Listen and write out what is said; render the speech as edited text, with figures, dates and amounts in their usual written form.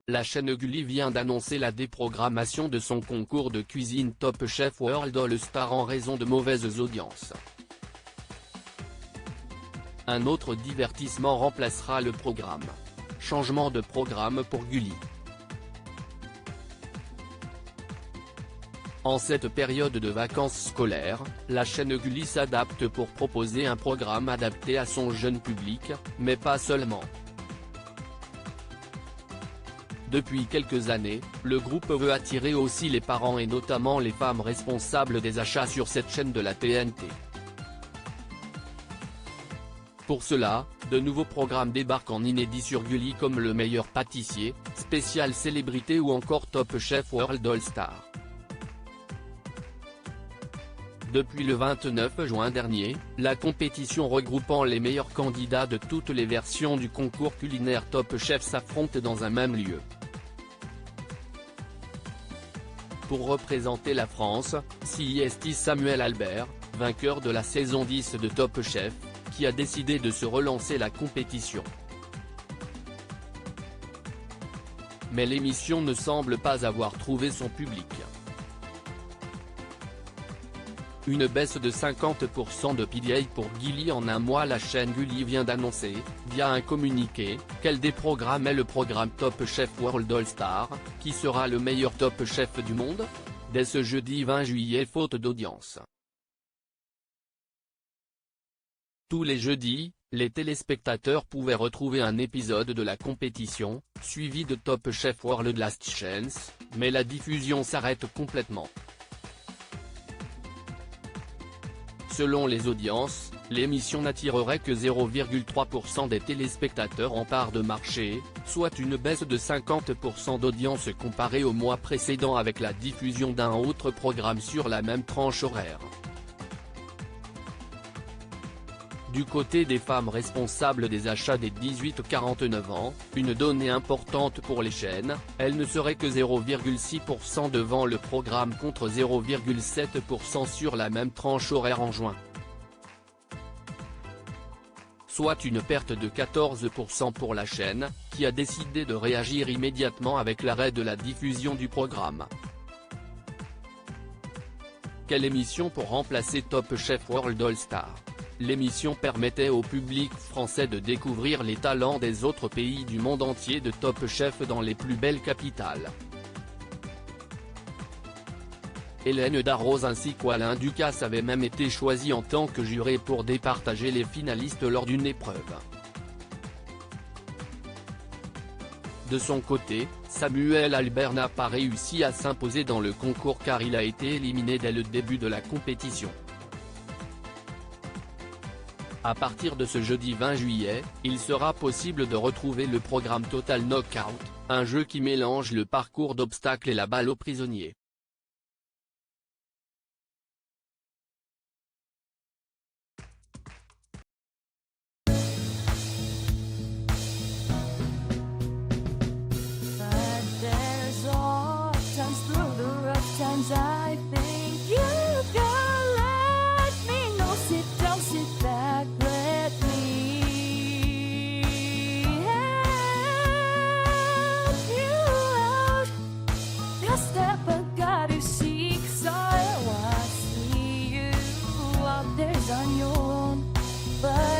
la chaîne Gulli vient d'annoncer la déprogrammation de son concours de cuisine Top Chef World All Star en raison de mauvaises audiences. Un autre divertissement remplacera le programme. Changement de programme pour Gulli. En cette période de vacances scolaires, la chaîne Gulli s'adapte pour proposer un programme adapté à son jeune public, mais pas seulement. Depuis quelques années, le groupe veut attirer aussi les parents et notamment les femmes responsables des achats sur cette chaîne de la TNT. Pour cela, de nouveaux programmes débarquent en inédit sur Gulli comme Le Meilleur Pâtissier, Spécial Célébrité ou encore Top Chef World All Star. Depuis le 29 juin dernier, la compétition regroupant les meilleurs candidats de toutes les versions du concours culinaire Top Chef s'affronte dans un même lieu. Pour représenter la France, c'est Samuel Albert, vainqueur de la saison 10 de Top Chef, qui a décidé de se relancer la compétition. Mais l'émission ne semble pas avoir trouvé son public. Une baisse de 50% de PDA pour Gulli en un mois. La chaîne Gulli vient d'annoncer, via un communiqué, qu'elle déprogrammait le programme Top Chef World All Star, qui sera le meilleur Top Chef du monde, dès ce jeudi 20 juillet faute d'audience. Tous les jeudis, les téléspectateurs pouvaient retrouver un épisode de la compétition, suivi de Top Chef World Last Chance, mais la diffusion s'arrête complètement. Selon les audiences, l'émission n'attirerait que 0,3% des téléspectateurs en part de marché, soit une baisse de 50% d'audience comparée au mois précédent avec la diffusion d'un autre programme sur la même tranche horaire. Du côté des femmes responsables des achats des 18-49 ans, une donnée importante pour les chaînes, elles ne seraient que 0,6% devant le programme contre 0,7% sur la même tranche horaire en juin. Soit une perte de 14% pour la chaîne, qui a décidé de réagir immédiatement avec l'arrêt de la diffusion du programme. Quelle émission pour remplacer Top Chef World All Star? L'émission permettait au public français de découvrir les talents des autres pays du monde entier de Top Chef dans les plus belles capitales. Hélène Darroze ainsi qu'Alain Ducasse avaient même été choisis en tant que jurés pour départager les finalistes lors d'une épreuve. De son côté, Samuel Albert n'a pas réussi à s'imposer dans le concours car il a été éliminé dès le début de la compétition. À partir de ce jeudi 20 juillet, il sera possible de retrouver le programme Total Knockout, un jeu qui mélange le parcours d'obstacles et la balle aux prisonniers. But